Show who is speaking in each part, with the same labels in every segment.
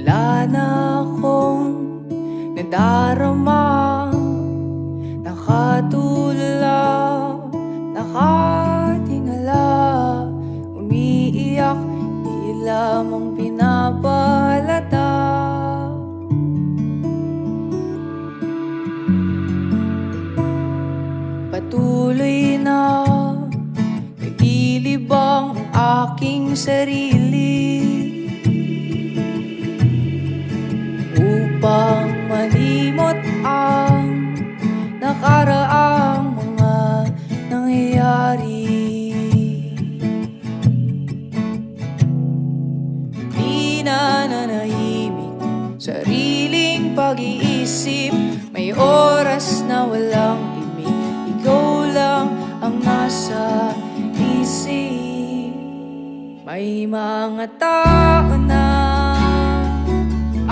Speaker 1: Wala na akong nadarama, nakatulala, nakatingala, umiiyak, di lamang pinapalata. Patuloy na naglilibang ang aking sarili upang malimot ang nakaraang mga nangyayari. Di na nanahimik sariling pag-iisip, may oras na walang imik, ikaw lang ang nasa isip. May mga tao na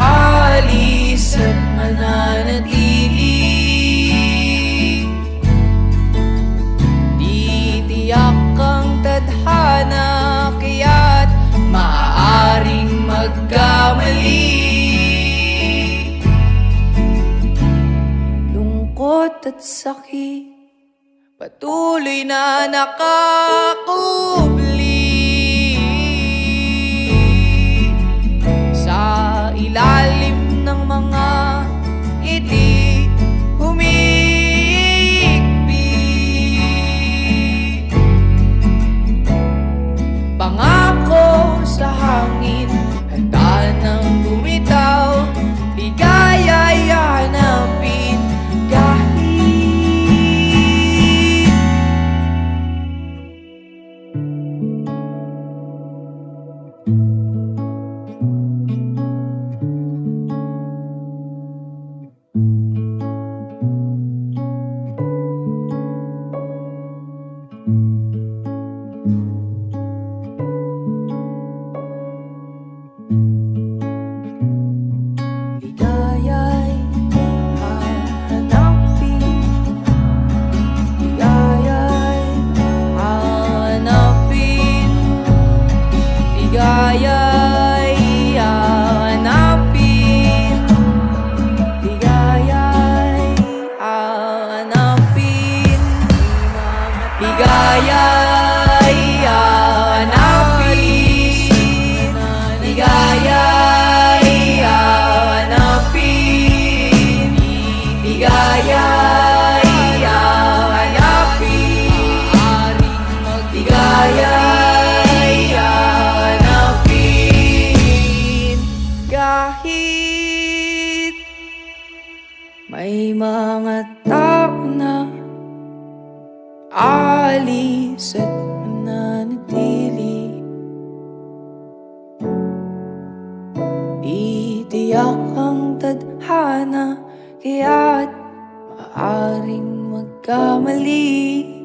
Speaker 1: alis at mananatili, di tiyak ang tadhana, kaya't maaaring magkamali. Lungkot at sakit patuloy na nakakubli sa ilalim ng mga ngiti, humihigpit. Pangako sa hangin, handa nang bumitaw, ligaya'y hanapin kahit ligaya'y hanapin, ligaya'y hanapin, ligaya'y hanapin, ligaya'y hanapin, ligaya'y hanapin, ligaya'y kahit may mga tao na alis at mananatili, di tiyak ang tadhana, kaya't maaaring magkamali.